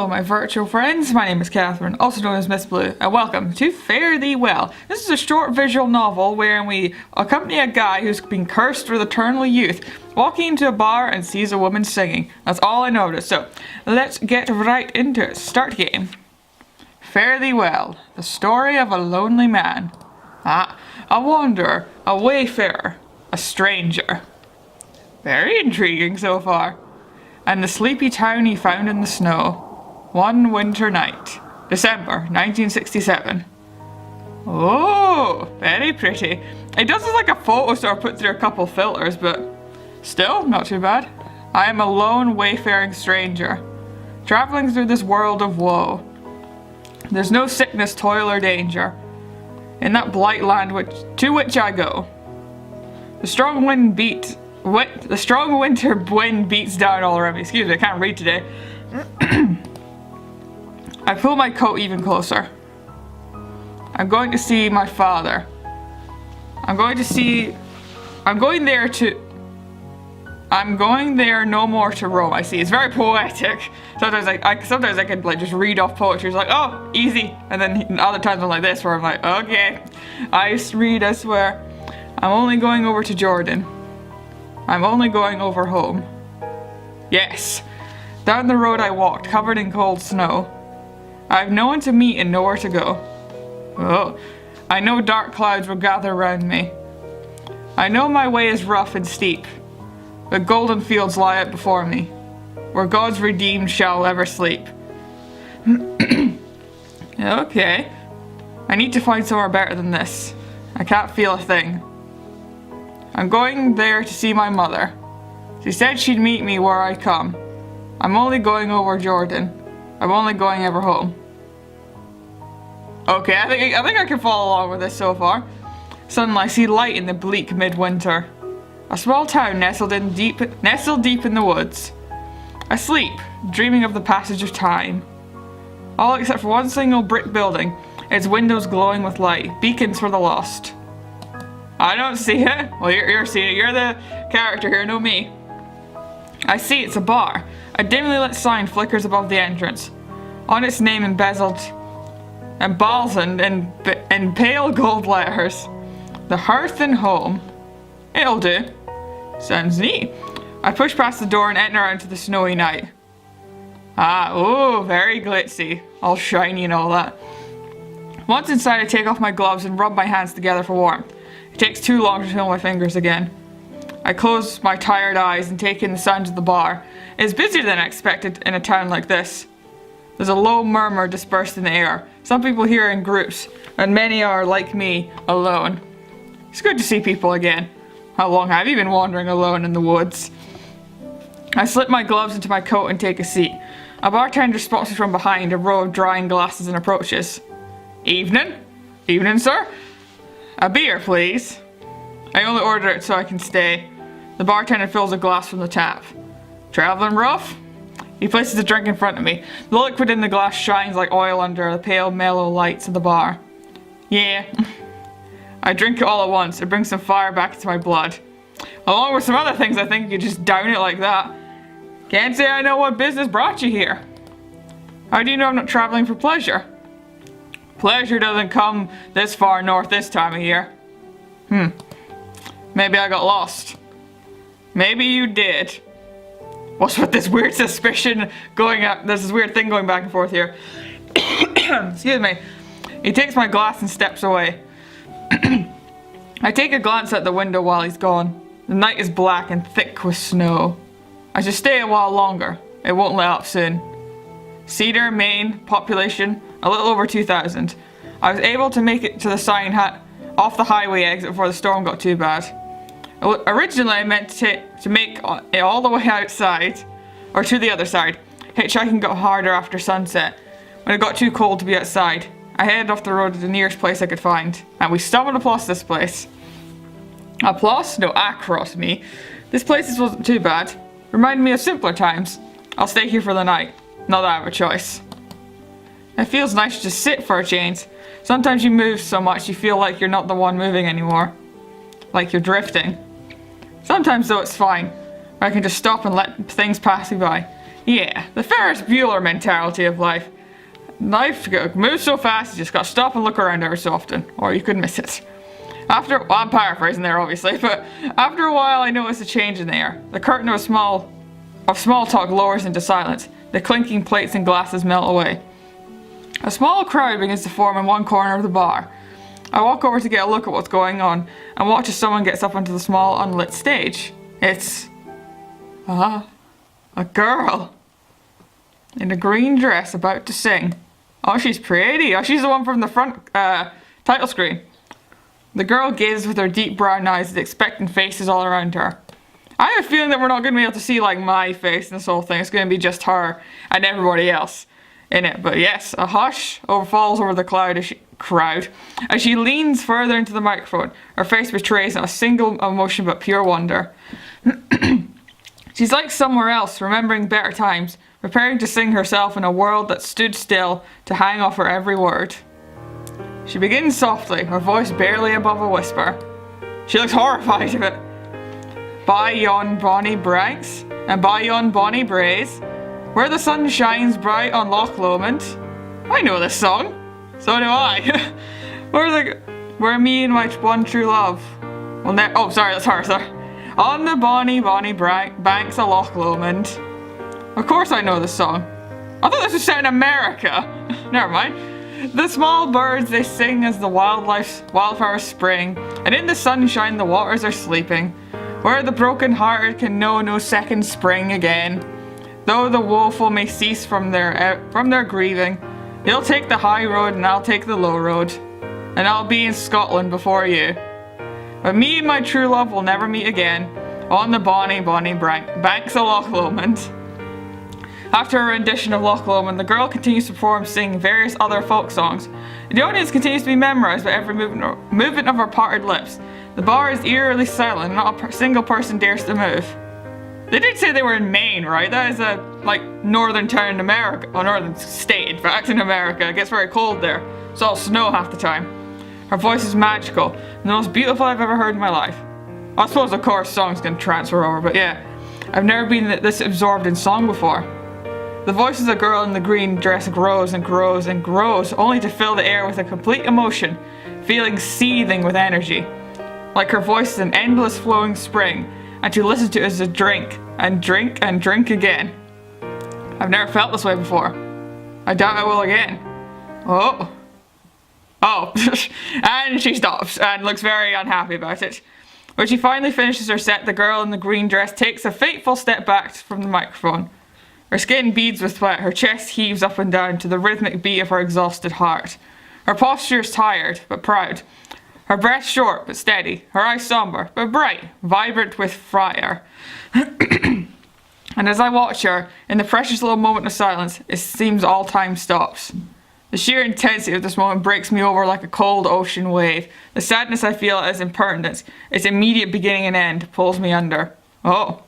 Hello, my virtual friends. My name is Catherine, also known as Miss Blue, and welcome to Fare Thee Well. This is a short visual novel wherein we accompany a guy who's been cursed with eternal youth, walking into a bar and sees a woman singing. That's all I noticed, so let's get right into it. Start game. Fare Thee Well, the story of a lonely man. A wanderer, a wayfarer, a stranger. Very intriguing so far. And the sleepy town he found in the snow. One winter night. December 1967. Oh, very pretty. It does look like a photo store put through a couple filters, but still, not too bad. I am a lone wayfaring stranger, traveling through this world of woe. There's no sickness, toil, or danger in that blight land to which I go. The strong winter wind beats down all around me. Excuse me, I can't read today. I pull my coat even closer. I'm going to see my father. I'm going there no more to roam. I see. It's very poetic. Sometimes I can like just read off poetry. It's like, oh, easy. And then other times I'm like this, where I'm like, okay. I swear. I'm only going over to Jordan. I'm only going over home. Yes. Down the road I walked, covered in cold snow. I have no one to meet and nowhere to go. Oh, I know dark clouds will gather around me. I know my way is rough and steep, but golden fields lie out before me, where God's redeemed shall ever sleep. Okay. I need to find somewhere better than this. I can't feel a thing. I'm going there to see my mother. She said she'd meet me where I come. I'm only going over Jordan. I'm only going ever home. Okay, I think I can follow along with this so far. Suddenly I see light in the bleak midwinter. A small town nestled deep in the woods. I sleep, dreaming of the passage of time. All except for one single brick building, its windows glowing with light, beacons for the lost. I don't see it. Well, you're seeing it. You're the character here, no me. I see it's a bar. A dimly lit sign flickers above the entrance. On its name emblazoned in pale gold letters. The Hearth and Home. It'll do. Sounds neat. I push past the door and enter out into the snowy night. Oh, very glitzy. All shiny and all that. Once inside, I take off my gloves and rub my hands together for warmth. It takes too long to feel my fingers again. I close my tired eyes and take in the sounds of the bar. It's busier than I expected in a town like this. There's a low murmur dispersed in the air. Some people here in groups, and many are, like me, alone. It's good to see people again. How long have you been wandering alone in the woods? I slip my gloves into my coat and take a seat. A bartender spots me from behind a row of drying glasses and approaches. Evening? Evening, sir? A beer, please. I only order it so I can stay. The bartender fills a glass from the tap. Traveling rough? He places a drink in front of me. The liquid in the glass shines like oil under the pale, mellow lights of the bar. Yeah. I drink it all at once. It brings some fire back into my blood. Along with some other things, I think you just down it like that. Can't say I know what business brought you here. How do you know I'm not traveling for pleasure? Pleasure doesn't come this far north this time of year. Maybe I got lost. Maybe you did. What's with this weird suspicion going up? There's this weird thing going back and forth here. Excuse me. He takes my glass and steps away. I take a glance at the window while he's gone. The night is black and thick with snow. I should stay a while longer. It won't let up soon. Cedar, Maine, population, a little over 2,000. I was able to make it to the sign off the highway exit before the storm got too bad. Originally, I meant to make it all the way outside, or to the other side. Hitchhiking got harder after sunset, when it got too cold to be outside. I headed off the road to the nearest place I could find, and we stumbled across this place. Across? No, across me. This place wasn't too bad. Reminded me of simpler times. I'll stay here for the night. Not that I have a choice. It feels nice to just sit for a change. Sometimes you move so much you feel like you're not the one moving anymore. Like you're drifting. Sometimes though it's fine. I can just stop and let things pass me by. Yeah, the Ferris Bueller mentality of life. Life moves so fast, you just gotta stop and look around every so often, or you could miss it. Well, I'm paraphrasing there obviously, but after a while I noticed a change in the air. The curtain of small talk lowers into silence. The clinking plates and glasses melt away. A small crowd begins to form in one corner of the bar. I walk over to get a look at what's going on and watch as someone gets up onto the small unlit stage. It's a girl in a green dress about to sing. Oh, she's pretty. Oh, she's the one from the front title screen. The girl gazes with her deep brown eyes at the expectant faces all around her. I have a feeling that we're not going to be able to see like my face in this whole thing. It's going to be just her and everybody else in it. But yes, a hush falls over the crowd as she leans further into the microphone. Her face betrays not a single emotion but pure wonder. She's like somewhere else, remembering better times, preparing to sing herself in a world that stood still to hang off her every word. She begins softly, her voice barely above a whisper. She looks horrified of it. By yon bonny branks, and by yon bonny braes, where the sun shines bright on Loch Lomond. I know this song. So do I. Where me and my one true love. Oh, sorry, that's her, sorry. On the bonny banks of Loch Lomond. Of course I know this song. I thought this was set in America. Never mind. The small birds, they sing as the wildflowers spring, and in the sunshine the waters are sleeping, where the broken-hearted can know no second spring again. Though the woeful may cease from their grieving, you'll take the high road and I'll take the low road, and I'll be in Scotland before you. But me and my true love will never meet again, on the bonny banks of Loch Lomond. After a rendition of Loch Lomond, the girl continues to perform, singing various other folk songs. The audience continues to be memorized by every movement of her parted lips. The bar is eerily silent, and not a single person dares to move. They did say they were in Maine, right? That is a, northern town in America, or northern state, in fact, in America. It gets very cold there. It's all snow half the time. Her voice is magical, and the most beautiful I've ever heard in my life. I suppose, of course, songs can transfer over, but yeah. I've never been this absorbed in song before. The voice of the girl in the green dress grows and grows and grows, only to fill the air with a complete emotion, feeling seething with energy. Like her voice is an endless flowing spring, and to listen to it is a drink, and drink, and drink again. I've never felt this way before. I doubt I will again. Oh. And she stops, and looks very unhappy about it. When she finally finishes her set, the girl in the green dress takes a fateful step back from the microphone. Her skin beads with sweat, her chest heaves up and down to the rhythmic beat of her exhausted heart. Her posture is tired, but proud. Her breath short, but steady. Her eyes somber, but bright, vibrant with fire. And as I watch her, in the precious little moment of silence, it seems all time stops. The sheer intensity of this moment breaks me over like a cold ocean wave. The sadness I feel at its impertinence, its immediate beginning and end, pulls me under. Oh.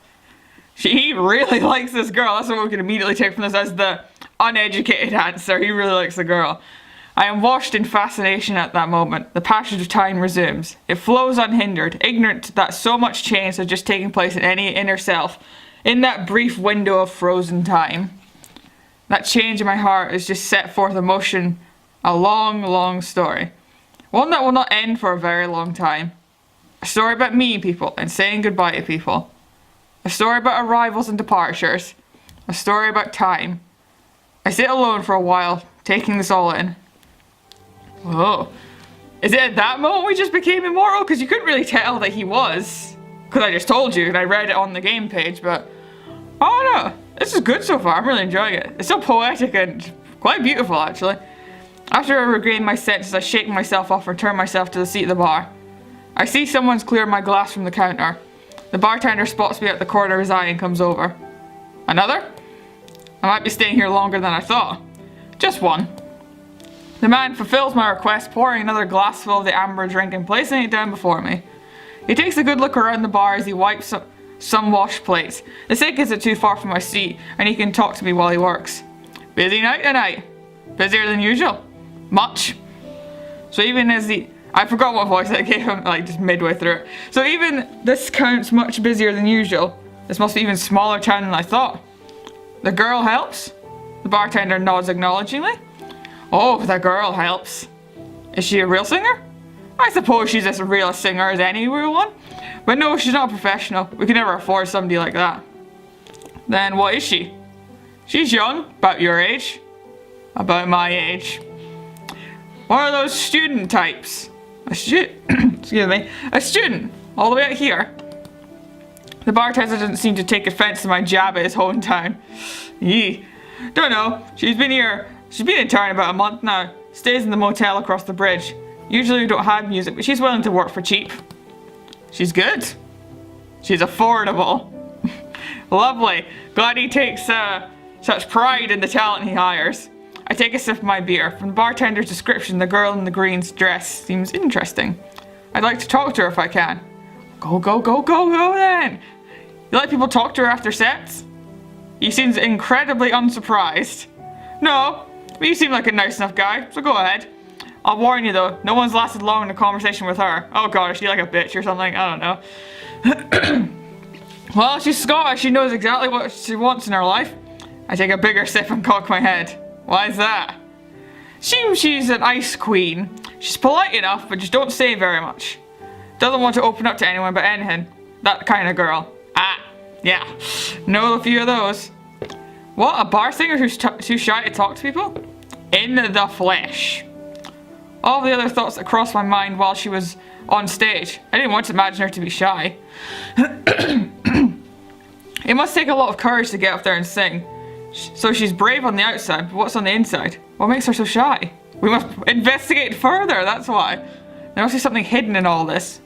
He really likes this girl. That's what we can immediately take from this as the uneducated answer. He really likes the girl. I am washed in fascination at that moment. The passage of time resumes. It flows unhindered, ignorant that so much change has just taken place in any inner self, in that brief window of frozen time. That change in my heart is just set forth emotion, a long, long story. One that will not end for a very long time. A story about meeting people and saying goodbye to people. A story about arrivals and departures. A story about time. I sit alone for a while, taking this all in. Whoa. Is it at that moment we just became immortal? Because you couldn't really tell that he was. Because I just told you and I read it on the game page, but... Oh no, this is good so far. I'm really enjoying it. It's so poetic and quite beautiful, actually. After I regain my senses, I shake myself off and turn myself to the seat of the bar. I see someone's cleared my glass from the counter. The bartender spots me at the corner of his eye and comes over. Another? I might be staying here longer than I thought. Just one. The man fulfills my request, pouring another glass full of the amber drink and placing it down before me. He takes a good look around the bar as he wipes some washed plates. The sink isn't too far from my seat, and he can talk to me while he works. Busy night tonight? Busier than usual? Much? So even as I forgot what voice I gave him, just midway through it. So even this counts much busier than usual. This must be even smaller town than I thought. The girl helps? The bartender nods acknowledgingly. Oh, the girl helps. Is she a real singer? I suppose she's as real a singer as any real one. But no, she's not a professional. We could never afford somebody like that. Then what is she? She's young, about your age. About my age. One of those student types. Excuse me. A student. All the way out here. The bartender doesn't seem to take offense to my jab at his hometown. Yee. Don't know. She's been in town about a month now. Stays in the motel across the bridge. Usually we don't have music, but she's willing to work for cheap. She's good. She's affordable. Lovely. Glad he takes such pride in the talent he hires. I take a sip of my beer. From the bartender's description, the girl in the green's dress seems interesting. I'd like to talk to her if I can. Go then. You let people talk to her after sets? He seems incredibly unsurprised. No, but you seem like a nice enough guy, so go ahead. I'll warn you though, no one's lasted long in a conversation with her. Oh god, is she like a bitch or something? I don't know. Well, she's Scottish, she knows exactly what she wants in her life. I take a bigger sip and cock my head. Why is that? She's an ice queen. She's polite enough, but just don't say very much. Doesn't want to open up to anyone but anything. That kind of girl. Ah, yeah. Know a few of those. What, a bar singer who's too shy to talk to people? In the flesh. All the other thoughts that crossed my mind while she was on stage. I didn't want to imagine her to be shy. It must take a lot of courage to get up there and sing. So she's brave on the outside, but what's on the inside? What makes her so shy? We must investigate further, that's why. There must be something hidden in all this.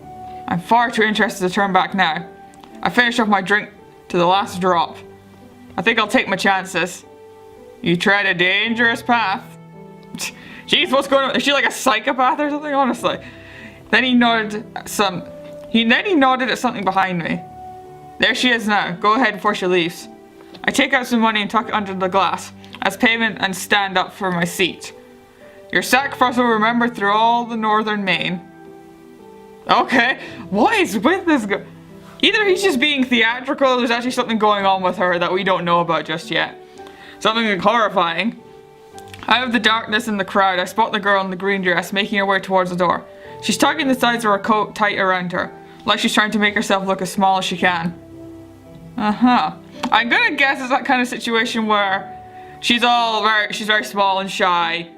I'm far too interested to turn back now. I finished off my drink to the last drop. I think I'll take my chances. You tread a dangerous path. Jeez, what's going on? Is she like a psychopath or something? Honestly. Then he nodded at something behind me. There she is now. Go ahead before she leaves. I take out some money and tuck it under the glass as payment and stand up for my seat. Your sacrifice will remember through all the northern Maine. Okay, what is with this guy? Either he's just being theatrical or there's actually something going on with her that we don't know about just yet. Something horrifying. Out of the darkness in the crowd, I spot the girl in the green dress making her way towards the door. She's tugging the sides of her coat tight around her, like she's trying to make herself look as small as she can. Uh-huh. I'm gonna guess it's that kind of situation where she's very small and shy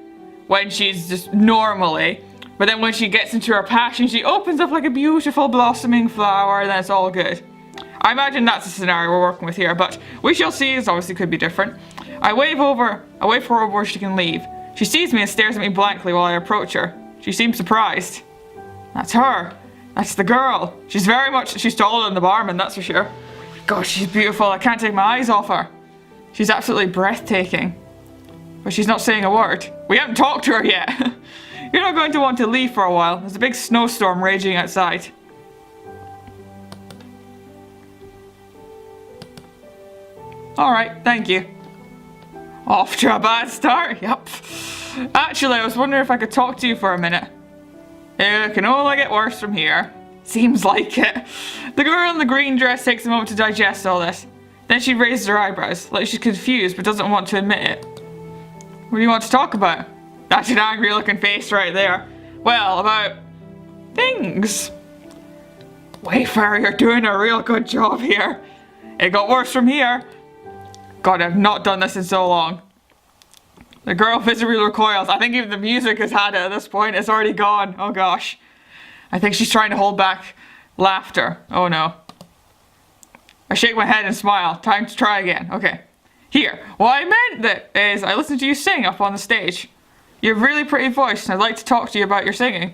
when she's just normally, but then when she gets into her passion, she opens up like a beautiful blossoming flower, and then it's all good. I imagine that's the scenario we're working with here, but we shall see. It obviously could be different. I wave for her where she can leave. She sees me and stares at me blankly while I approach her. She seems surprised. That's her. That's the girl. She's taller than the barman, that's for sure. Gosh, she's beautiful. I can't take my eyes off her. She's absolutely breathtaking. But she's not saying a word. We haven't talked to her yet. You're not going to want to leave for a while. There's a big snowstorm raging outside. Alright, thank you. Off to a bad start? Yep. Actually, I was wondering if I could talk to you for a minute. It can only get worse from here. Seems like it. The girl in the green dress takes a moment to digest all this. Then she raises her eyebrows, like she's confused but doesn't want to admit it. What do you want to talk about? That's an angry looking face right there. Well, about things. Wayfarer, you're doing a real good job here. It got worse from here. God, I've not done this in so long. The girl visibly recoils. I think even the music has had it at this point. It's already gone. Oh gosh. I think she's trying to hold back laughter. Oh no. I shake my head and smile. Time to try again. Okay. Here. What I meant is I listened to you sing up on the stage. You have a really pretty voice and I'd like to talk to you about your singing.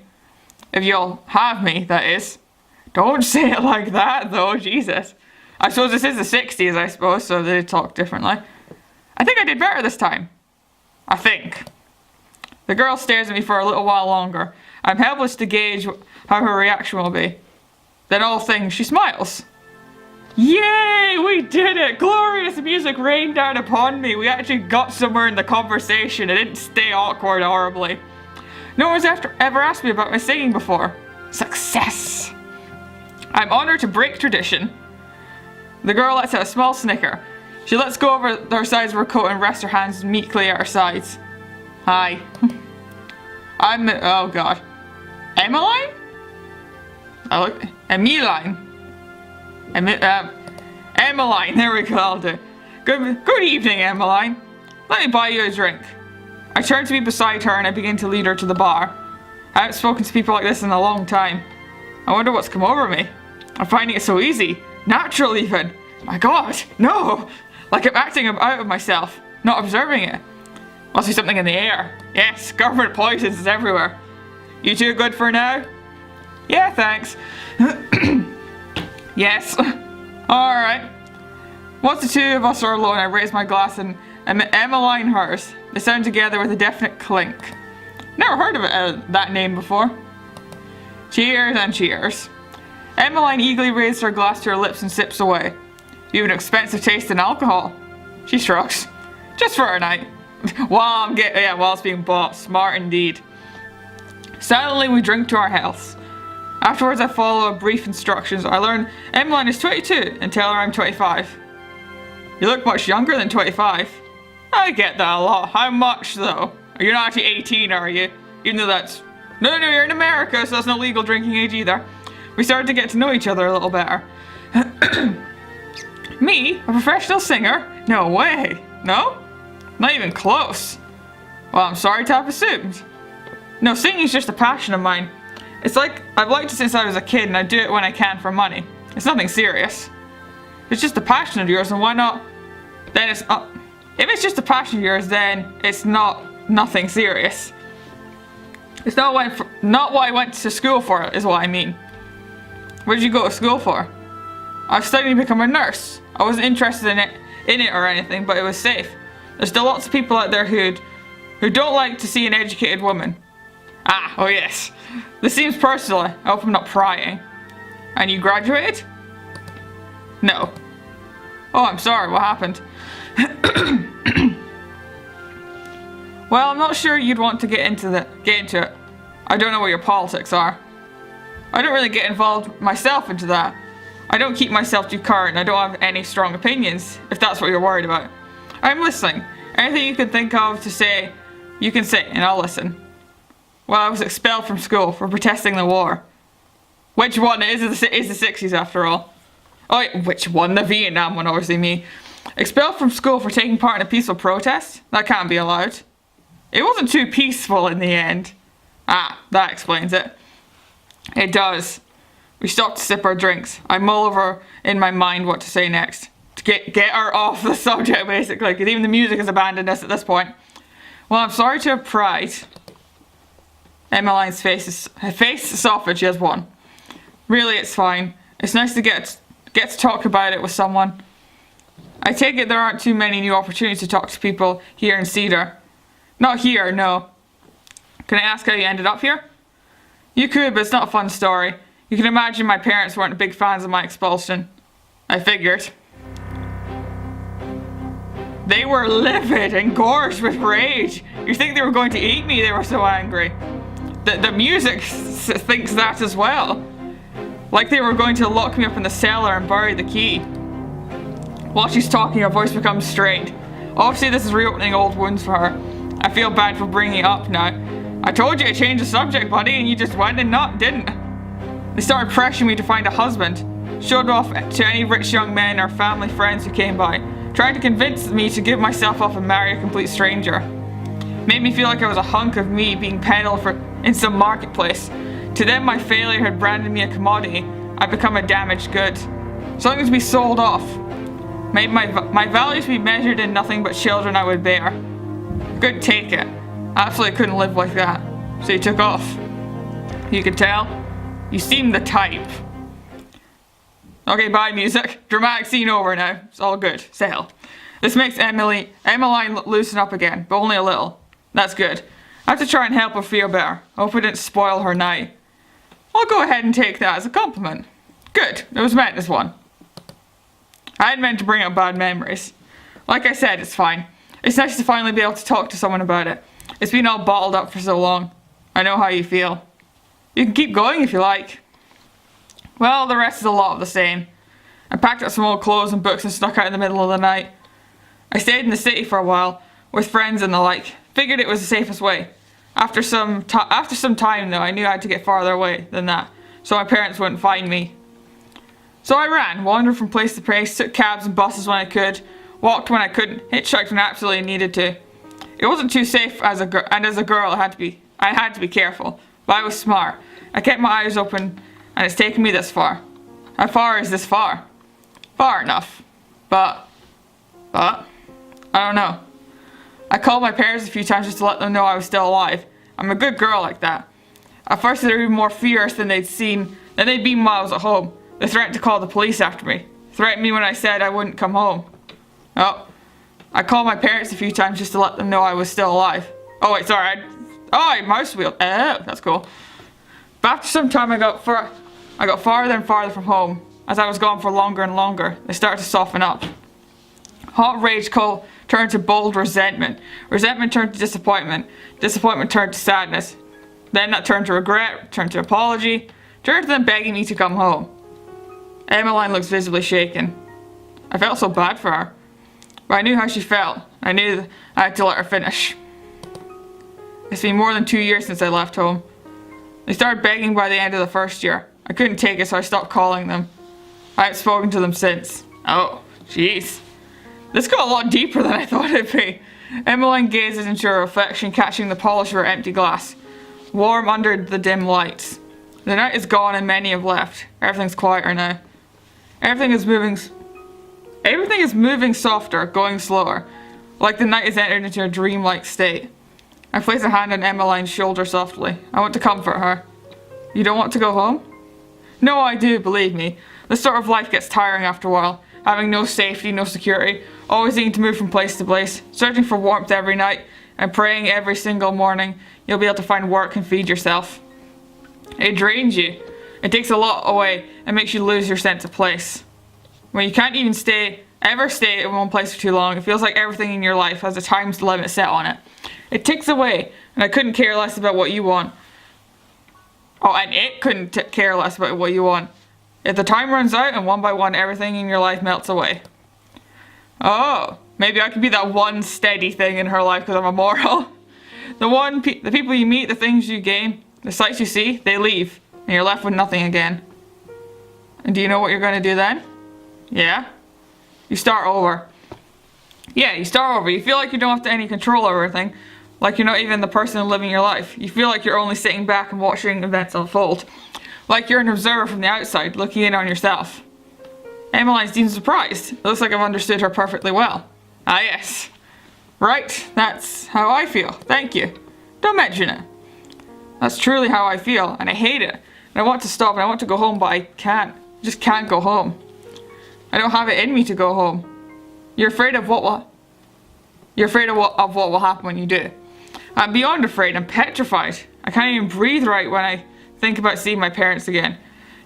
If you'll have me, that is. Don't say it like that though, Jesus. I suppose this is the 60s, I suppose, so they talk differently. I think I did better this time. I think. The girl stares at me for a little while longer. I'm helpless to gauge how her reaction will be. Then all things, she smiles. Yay! We did it! Glorious music rained down upon me. We actually got somewhere in the conversation. It didn't stay awkward horribly. No one's ever asked me about my singing before. Success! I'm honored to break tradition. The girl lets out a small snicker. She lets go over the sides of her coat and rests her hands meekly at her sides. Hi. I'm, oh god. Emmeline? Emmeline. Emmeline, there we go, I'll do. Good evening, Emmeline. Let me buy you a drink. I turn to be beside her and I begin to lead her to the bar. I haven't spoken to people like this in a long time. I wonder what's come over me. I'm finding it so easy. Natural even. My god, no! Like I'm acting out of myself, not observing it. Must be something in the air. Yes, government poisons is everywhere. You two good for now? Yeah, thanks. Yes. Alright. Once the two of us are alone, I raise my glass and Emmeline hers. They sound together with a definite clink. Never heard of that name before. Cheers and cheers. Emmeline eagerly raises her glass to her lips and sips away. You have an expensive taste in alcohol. She shrugs. Just for a night. While it's being bought. Smart indeed. Silently we drink to our healths. Afterwards I follow brief instructions. I learn Emmeline is 22 and tell her I'm 25. You look much younger than 25. I get that a lot. How much though? You're not actually 18, are you? Even though that's... No, you're in America, so that's not legal drinking age either. We started to get to know each other a little better. Me? A professional singer? No way. No? Not even close. Well, I'm sorry to have assumed. No, singing's just a passion of mine. It's like, I've liked it since I was a kid and I do it when I can for money. It's nothing serious. If it's just a passion of yours, then why not? Then it's not... If it's just a passion of yours, then it's nothing serious. It's not what I went to school for, is what I mean. What did you go to school for? I've studied to become a nurse. I wasn't interested in it or anything, but it was safe. There's still lots of people out there who don't like to see an educated woman. Ah, oh yes. This seems personal. I hope I'm not prying. And you graduated? No. Oh, I'm sorry. What happened? Well, I'm not sure you'd want to get into it. I don't know what your politics are. I don't really get involved myself into that. I don't keep myself too current. I don't have any strong opinions, if that's what you're worried about. I'm listening. Anything you can think of to say, you can say, and I'll listen. Well, I was expelled from school for protesting the war. Which one is the 60s after all? Oh, wait, which one? The Vietnam one, obviously me. Expelled from school for taking part in a peaceful protest? That can't be allowed. It wasn't too peaceful in the end. Ah, that explains it. It does. We stop to sip our drinks. I mull over in my mind what to say next. To get her off the subject, basically, because even the music has abandoned us at this point. Well, I'm sorry to have pried. Emmeline's her face softened. She has one. Really, it's fine. It's nice to get to talk about it with someone. I take it there aren't too many new opportunities to talk to people here in Cedar. Not here, no. Can I ask how you ended up here? You could, but it's not a fun story. You can imagine my parents weren't big fans of my expulsion. I figured. They were livid and gorged with rage. You think they were going to eat me? They were so angry. The music thinks that as well. Like they were going to lock me up in the cellar and bury the key. While she's talking, her voice becomes strained. Obviously this is reopening old wounds for her. I feel bad for bringing it up now. I told you to change the subject, buddy, and you just went and didn't. They started pressuring me to find a husband. Showed off to any rich young men or family friends who came by. Trying to convince me to give myself up and marry a complete stranger. Made me feel like I was a hunk of me being peddled in some marketplace. To them, my failure had branded me a commodity. I'd become a damaged good. Something to be sold off. Made my values be measured in nothing but children I would bear. Couldn't take it. Absolutely couldn't live like that. So you took off. You could tell. You seemed the type. Okay, bye music. Dramatic scene over now. It's all good. Sail. This makes Emmeline loosen up again, but only a little. That's good. I have to try and help her feel better. I hope I didn't spoil her night. I'll go ahead and take that as a compliment. Good. It was meant as one. I hadn't meant to bring up bad memories. Like I said, it's fine. It's nice to finally be able to talk to someone about it. It's been all bottled up for so long. I know how you feel. You can keep going if you like. Well, the rest is a lot of the same. I packed up some old clothes and books and snuck out in the middle of the night. I stayed in the city for a while, with friends and the like. Figured it was the safest way. After some time though, I knew I had to get farther away than that, so my parents wouldn't find me. So I ran, wandered from place to place, took cabs and buses when I could, walked when I couldn't, hitchhiked when I absolutely needed to. It wasn't too safe as a girl I had to be careful, but I was smart. I kept my eyes open, and it's taken me this far. How far is this far? Far enough. But, I don't know. I called my parents a few times just to let them know I was still alive. I'm a good girl like that. At first they were even more fierce than they'd been while I was at home. They threatened to call the police after me. Threatened me when I said I wouldn't come home. Oh, I called my parents a few times just to let them know I was still alive. Oh wait, sorry, I mouse wheeled. Oh, that's cool. But after some time I got farther and farther from home. As I was gone for longer and longer, they started to soften up. Hot rage turned to bold resentment. Resentment turned to disappointment. Disappointment turned to sadness. Then that turned to regret, turned to apology, turned to them begging me to come home. Emmeline looks visibly shaken. I felt so bad for her. But I knew how she felt. I knew I had to let her finish. It's been more than 2 years since I left home. They started begging by the end of the first year. I couldn't take it, so I stopped calling them. I haven't spoken to them since. Oh, jeez. This got a lot deeper than I thought it'd be. Emmeline gazes into her reflection, catching the polish of her empty glass. Warm under the dim lights. The night is gone and many have left. Everything's quieter now. Everything is moving softer, going slower. Like the night has entered into a dreamlike state. I place a hand on Emmeline's shoulder softly. I want to comfort her. You don't want to go home? No, I do, believe me. This sort of life gets tiring after a while. Having no safety, no security, always needing to move from place to place, searching for warmth every night, and praying every single morning you'll be able to find work and feed yourself. It drains you. It takes a lot away and makes you lose your sense of place. When you can't even ever stay in one place for too long, it feels like everything in your life has a time limit set on it. It ticks away, and I couldn't care less about what you want. Oh, and it couldn't care less about what you want. If the time runs out and one by one everything in your life melts away. Oh, maybe I could be that one steady thing in her life because I'm immortal. The people you meet, the things you gain, the sights you see, they leave, and you're left with nothing again. And do you know what you're going to do then? Yeah? You start over. Yeah, you start over. You feel like you don't have any control over everything. Like you're not even the person living your life. You feel like you're only sitting back and watching events unfold. Like you're an observer from the outside, looking in on yourself. Emmeline seems surprised. It looks like I've understood her perfectly well. Ah yes. Right, that's how I feel. Thank you. Don't mention it. That's truly how I feel, and I hate it. And I want to stop, and I want to go home, but I can't. I just can't go home. I don't have it in me to go home. You're afraid of what will happen when you do. I'm beyond afraid. I'm petrified. I can't even breathe right when I think about seeing my parents again.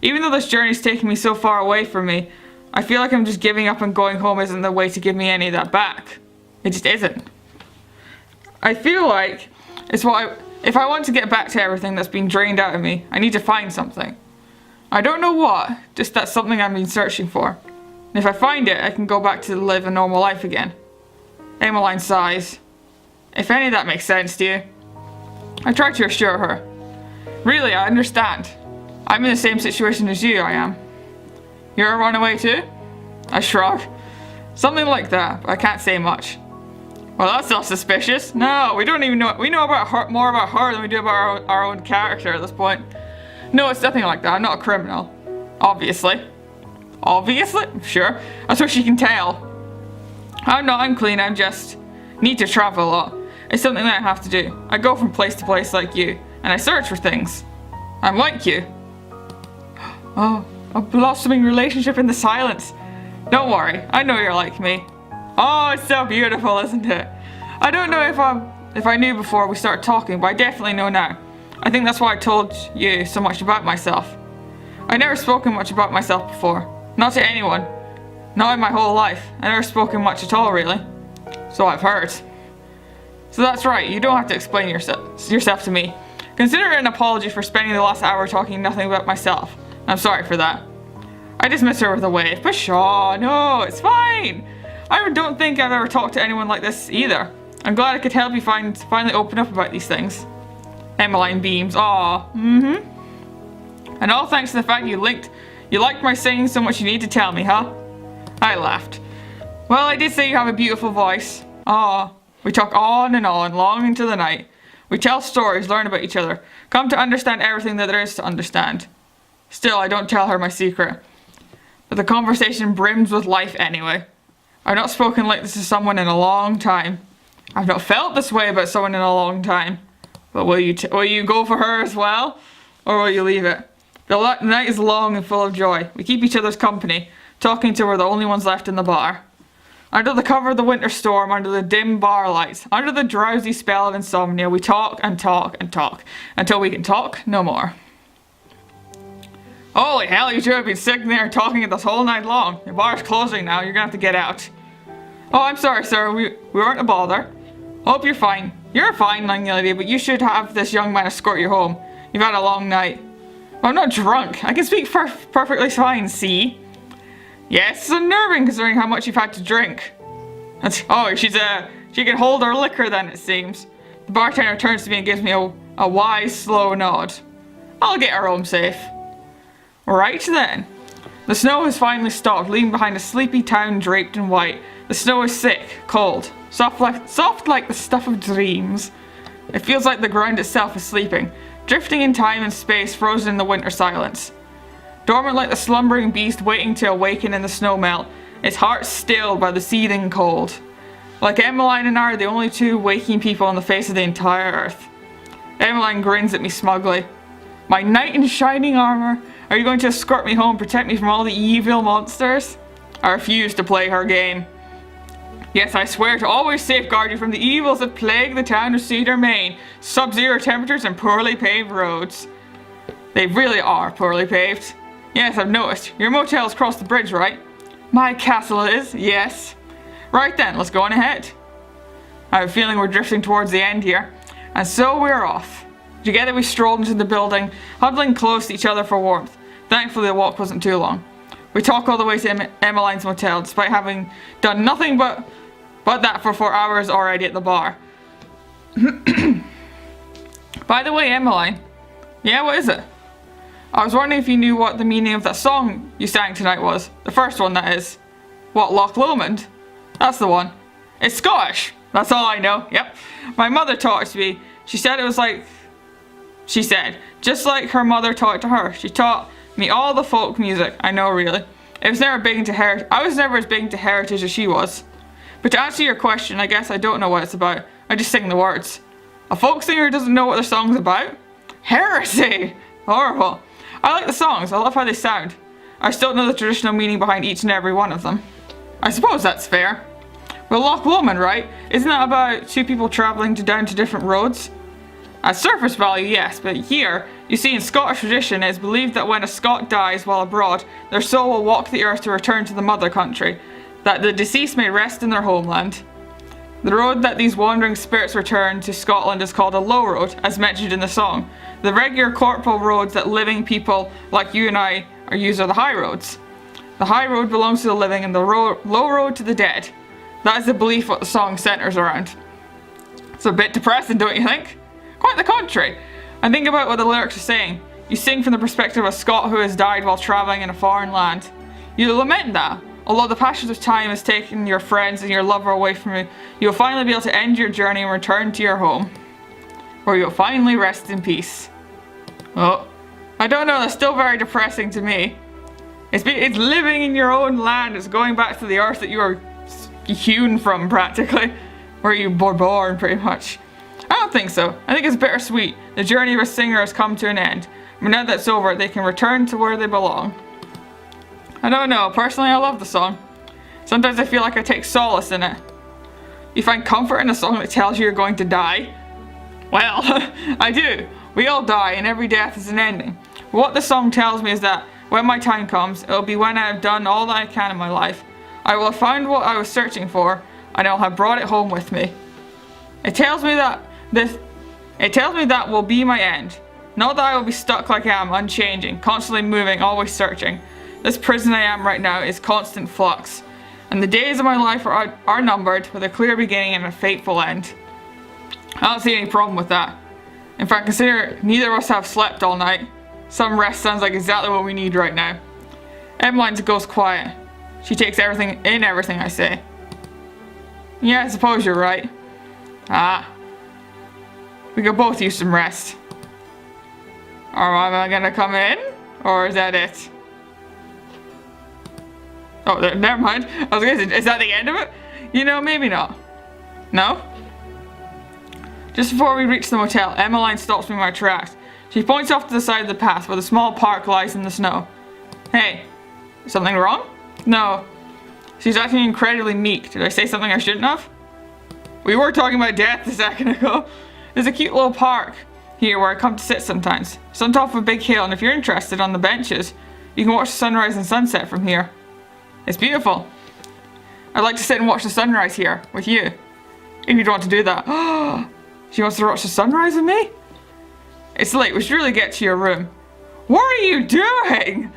Even though this journey's taken me so far away from me, I feel like I'm just giving up and going home isn't the way to give me any of that back. It just isn't. I feel like if I want to get back to everything that's been drained out of me, I need to find something. I don't know what, just that's something I've been searching for. And if I find it, I can go back to live a normal life again. Emmeline sighs. If any of that makes sense to you. I try to assure her. Really, I understand. I'm in the same situation as you, I am. You're a runaway too? I shrug. Something like that, but I can't say much. Well, that's not suspicious. No, we don't even know. We know about her, more about her than we do about our own character at this point. No, it's nothing like that. I'm not a criminal. Obviously. Obviously? Sure. That's what she can tell. I'm not unclean, I just need to travel a lot. It's something that I have to do. I go from place to place like you, and I search for things. I'm like you. Oh, a blossoming relationship in the silence. Don't worry, I know you're like me. Oh, it's so beautiful, isn't it? I don't know if I knew before we started talking, but I definitely know now. I think that's why I told you so much about myself. I've never spoken much about myself before. Not to anyone. Not in my whole life. I've never spoken much at all, really. So I've heard. So that's right, you don't have to explain yourself to me. Consider it an apology for spending the last hour talking nothing about myself. I'm sorry for that. I dismiss her with a wave, but sure, no, it's fine. I don't think I've ever talked to anyone like this either. I'm glad I could help you finally open up about these things. Emmeline beams. Aw. And all thanks to the fact you liked my singing so much you need to tell me, huh? I laughed. Well, I did say you have a beautiful voice. Aw. We talk on and on, long into the night. We tell stories, learn about each other, come to understand everything that there is to understand. Still, I don't tell her my secret. But the conversation brims with life anyway. I've not spoken like this to someone in a long time. I've not felt this way about someone in a long time. But will you go for her as well? Or will you leave it? The night is long and full of joy. We keep each other's company, talking till we're the only ones left in the bar. Under the cover of the winter storm, under the dim bar lights, under the drowsy spell of insomnia, we talk and talk and talk, until we can talk no more. Holy hell, you two have been sitting there talking this whole night long. Your bar's closing now, you're gonna have to get out. Oh, I'm sorry, sir, we weren't a bother. Hope you're fine. You're a fine young lady, but you should have this young man escort you home. You've had a long night. Well, I'm not drunk. I can speak perfectly fine, see? Yes, it's unnerving considering how much you've had to drink. Oh, she can hold her liquor then, it seems. The bartender turns to me and gives me a wise, slow nod. I'll get her home safe. Right then. The snow has finally stopped, leaving behind a sleepy town draped in white. The snow is thick, cold, soft like the stuff of dreams. It feels like the ground itself is sleeping, drifting in time and space, frozen in the winter silence. Dormant like the slumbering beast waiting to awaken in the snow melt, its heart stilled by the seething cold. Like Emmeline and I are the only two waking people on the face of the entire earth. Emmeline grins at me smugly. My knight in shining armor, are you going to escort me home, protect me from all the evil monsters? I refuse to play her game. Yes, I swear to always safeguard you from the evils that plague the town of Cedar, Maine. Sub-zero temperatures and poorly paved roads. They really are poorly paved. Yes, I've noticed. Your motel's across the bridge, right? My castle is, yes. Right then, let's go on ahead. I have a feeling we're drifting towards the end here. And so we're off. Together we strolled into the building, huddling close to each other for warmth. Thankfully the walk wasn't too long. We talk all the way to Emmeline's motel, despite having done nothing but that for 4 hours already at the bar. By the way, Emmeline. Yeah, what is it? I was wondering if you knew what the meaning of that song you sang tonight was. The first one, that is. What, Loch Lomond? That's the one. It's Scottish. That's all I know. Yep. My mother taught it to me. She said, just like her mother taught it to her. She taught me all the folk music I know, really. I was never as big into heritage as she was. But to answer your question, I guess I don't know what it's about. I just sing the words. A folk singer doesn't know what their song's about? Heresy! Horrible. I like the songs, I love how they sound. I just don't know the traditional meaning behind each and every one of them. I suppose that's fair. Well, Loch Lomond, right? Isn't that about two people travelling down to different roads? At surface value, yes, but here, you see in Scottish tradition it is believed that when a Scot dies while abroad, their soul will walk the earth to return to the mother country, that the deceased may rest in their homeland. The road that these wandering spirits return to Scotland is called a low road, as mentioned in the song. The regular corporal roads that living people like you and I use are the high roads. The high road belongs to the living and the low road to the dead. That is the belief what the song centers around. It's a bit depressing, don't you think? Quite the contrary. And think about what the lyrics are saying. You sing from the perspective of a Scot who has died while travelling in a foreign land. You lament that. Although the passions of time has taken your friends and your lover away from you, you'll finally be able to end your journey and return to your home, where you'll finally rest in peace. Oh, I don't know, that's still very depressing to me. It's living in your own land, it's going back to the earth that you were hewn from, practically. Where you were born, pretty much. I don't think so. I think it's bittersweet. The journey of a singer has come to an end. But now that's over, they can return to where they belong. I don't know, personally I love the song. Sometimes I feel like I take solace in it. You find comfort in a song that tells you you're going to die? Well, I do. We all die and every death is an ending. But what the song tells me is that when my time comes, it'll be when I have done all that I can in my life. I will have found what I was searching for and I'll have brought it home with me. It tells me that will be my end. Not that I will be stuck like I am, unchanging, constantly moving, always searching. This prison I am right now is constant flux. and the days of my life are numbered, with a clear beginning and a fateful end. I don't see any problem with that. In fact, consider neither of us have slept all night. Some rest sounds like exactly what we need right now. Emmeline's goes quiet. She takes everything I say. Yeah, I suppose you're right. We could both use some rest. Or am I gonna come in? Or is that it? Oh, never mind. I was gonna say, is that the end of it? You know, maybe not. No? Just before we reach the motel, Emmeline stops me in my tracks. She points off to the side of the path where the small park lies in the snow. Hey, is something wrong? No. She's acting incredibly meek. Did I say something I shouldn't have? We were talking about death a second ago. There's a cute little park here where I come to sit sometimes. It's on top of a big hill, and if you're interested, on the benches, you can watch the sunrise and sunset from here. It's beautiful. I'd like to sit and watch the sunrise here with you, if you'd want to do that. She wants to watch the sunrise with me? It's late, we should really get to your room. What are you doing?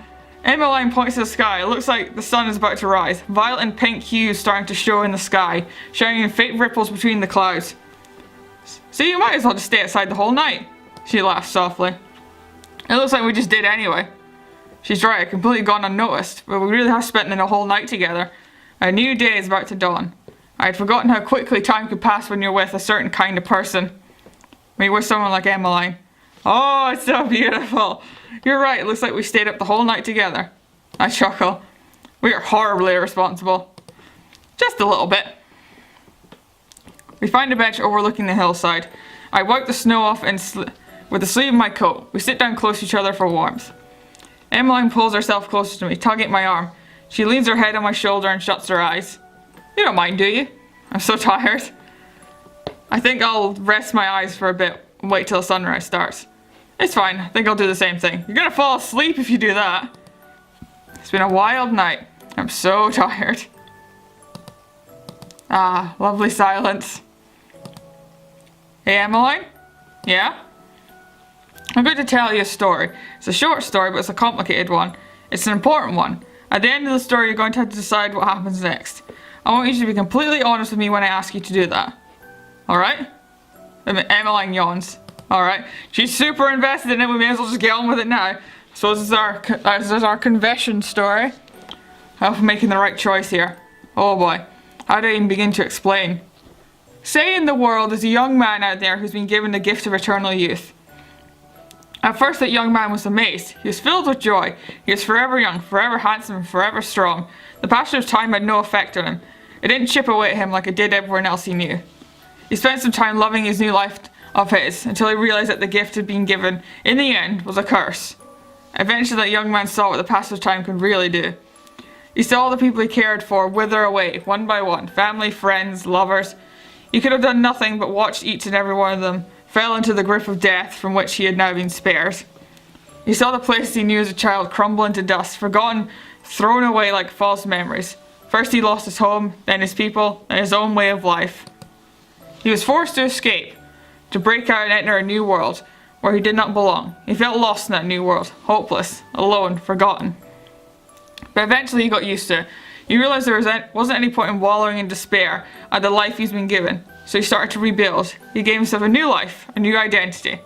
Emmeline points to the sky. It looks like the sun is about to rise. Violet and pink hues starting to show in the sky, showing in faint ripples between the clouds. So you might as well just stay outside the whole night. She laughs softly. It looks like we just did anyway. She's right, I'd completely gone unnoticed, but we really have spent a whole night together. A new day is about to dawn. I had forgotten how quickly time could pass when you're with a certain kind of person. When you're with someone like Emmeline. Oh, it's so beautiful. You're right, it looks like we stayed up the whole night together. I chuckle. We are horribly irresponsible. Just a little bit. We find a bench overlooking the hillside. I wipe the snow off with the sleeve of my coat. We sit down close to each other for warmth. Emmeline pulls herself closer to me, tugging at my arm. She leans her head on my shoulder and shuts her eyes. You don't mind, do you? I'm so tired. I think I'll rest my eyes for a bit and wait till the sunrise starts. It's fine, I think I'll do the same thing. You're gonna fall asleep if you do that. It's been a wild night. I'm so tired. Ah, lovely silence. Hey, Emmeline? Yeah? I'm going to tell you a story. It's a short story, but it's a complicated one. It's an important one. At the end of the story, you're going to have to decide what happens next. I want you to be completely honest with me when I ask you to do that. Alright? Emmeline yawns. Alright. She's super invested in it. We may as well just get on with it now. So this is our confession story. I hope I'm making the right choice here. Oh boy. How do I even begin to explain? Say in the world there's a young man out there who's been given the gift of eternal youth. At first that young man was amazed. He was filled with joy. He was forever young, forever handsome, and forever strong. The passage of time had no effect on him. It didn't chip away at him like it did everyone else he knew. He spent some time loving his new life of his, until he realized that the gift had been given, in the end, was a curse. Eventually that young man saw what the passage of time could really do. He saw all the people he cared for wither away, one by one, family, friends, lovers. He could have done nothing but watched each and every one of them fell into the grip of death from which he had now been spared. He saw the places he knew as a child crumble into dust, forgotten, thrown away like false memories. First he lost his home, then his people, then his own way of life. He was forced to escape, to break out and enter a new world, where he did not belong. He felt lost in that new world, hopeless, alone, forgotten. But eventually he got used to it. He realized there wasn't any point in wallowing in despair at the life he's been given, so he started to rebuild. He gave himself a new life, a new identity.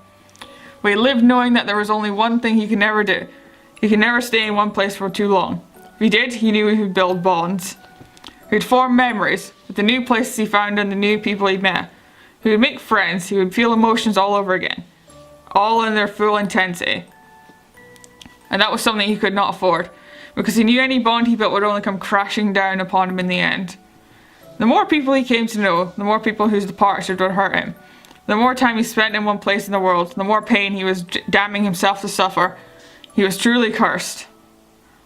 But he lived knowing that there was only one thing he could never do. He could never stay in one place for too long. If he did, he knew he would build bonds. He would form memories with the new places he found and the new people he met. He would make friends, he would feel emotions all over again. All in their full intensity. And that was something he could not afford, because he knew any bond he built would only come crashing down upon him in the end. The more people he came to know, the more people whose departure would hurt him. The more time he spent in one place in the world, the more pain he was damning himself to suffer. He was truly cursed.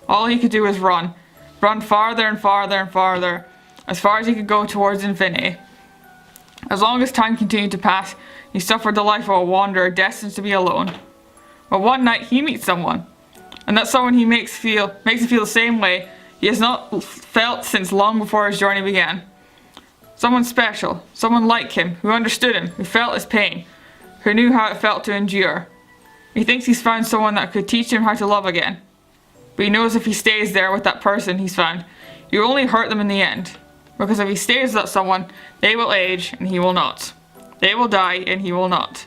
All he could do was run. Run farther and farther and farther, as far as he could go towards infinity. As long as time continued to pass, he suffered the life of a wanderer destined to be alone. But one night he meets someone, and that someone he makes him feel the same way he has not felt since long before his journey began. Someone special, someone like him, who understood him, who felt his pain, who knew how it felt to endure. He thinks he's found someone that could teach him how to love again. But he knows if he stays there with that person he's found, You will only hurt them in the end. Because if he stays with someone, they will age and he will not. They will die and he will not.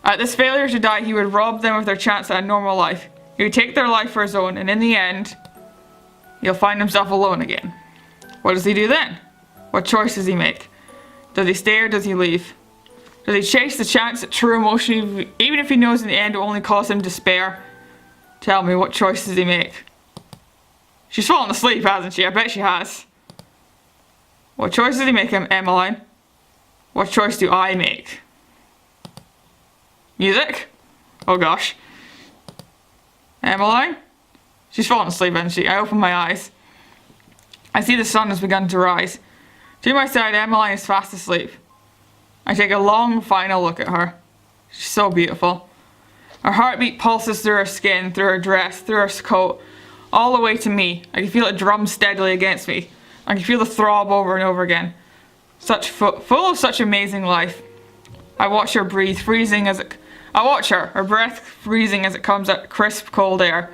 At this failure to die, he would rob them of their chance at a normal life. He would take their life for his own, and in the end, he'll find himself alone again. What does he do then? What choice does he make? Does he stay or does he leave? Does he chase the chance at true emotion, even if he knows in the end it will only cause him despair? Tell me, what choice does he make? She's fallen asleep, hasn't she? I bet she has. What choice does he make, Emmeline? What choice do I make? Music? Oh gosh. Emmeline? She's fallen asleep, hasn't she? I open my eyes. I see the sun has begun to rise. To my side, Emmeline is fast asleep. I take a long, final look at her. She's so beautiful. Her heartbeat pulses through her skin, through her dress, through her coat, all the way to me. I can feel it drum steadily against me. I can feel the throb over and over again. Full of such amazing life. I watch her breathe, her breath freezing as it comes at crisp, cold air.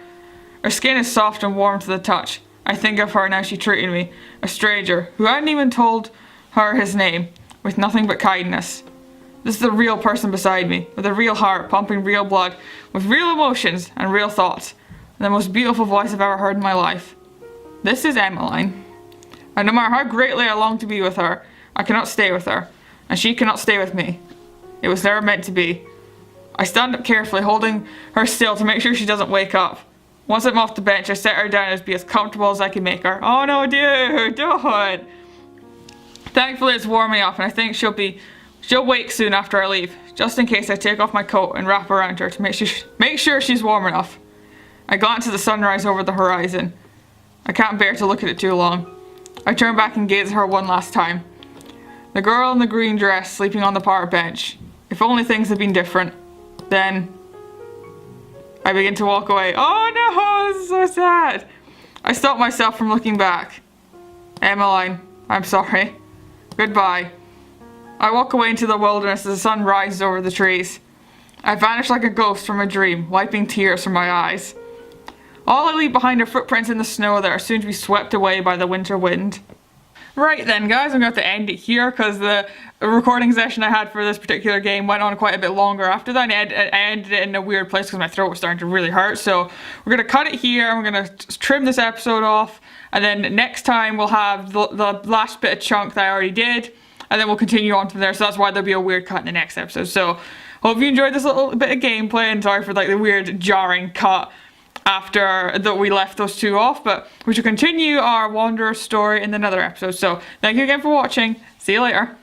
Her skin is soft and warm to the touch. I think of her and how she treated me, a stranger, who hadn't even told her his name, with nothing but kindness. This is a real person beside me, with a real heart, pumping real blood, with real emotions and real thoughts, and the most beautiful voice I've ever heard in my life. This is Emmeline. And no matter how greatly I long to be with her, I cannot stay with her, and she cannot stay with me. It was never meant to be. I stand up carefully, holding her still to make sure she doesn't wake up. Once I'm off the bench, I set her down to be as comfortable as I can make her. Oh no, dude, don't! Thankfully it's warming up, and I think she'll wake soon after I leave, just in case I take off my coat and wrap around her to make sure she's warm enough. I glance at the sunrise over the horizon. I can't bear to look at it too long. I turn back and gaze at her one last time. The girl in the green dress sleeping on the park bench. If only things had been different. Then I begin to walk away. Oh no, this is so sad. I stop myself from looking back. Emmeline, I'm sorry. Goodbye. I walk away into the wilderness as the sun rises over the trees. I vanish like a ghost from a dream, wiping tears from my eyes. All I leave behind are footprints in the snow that are soon to be swept away by the winter wind. Right then guys, I'm going to have to end it here because the recording session I had for this particular game went on quite a bit longer after that, and I ended it in a weird place because my throat was starting to really hurt. So we're going to cut it here, and we're going to trim this episode off, and then next time we'll have the last bit of chunk that I already did, and then we'll continue on from there. So that's why there'll be a weird cut in the next episode. So hope you enjoyed this little bit of gameplay, and sorry for like the weird jarring cut after that we left those two off, but we shall continue our Wanderer story in another episode. So thank you again for watching. See you later.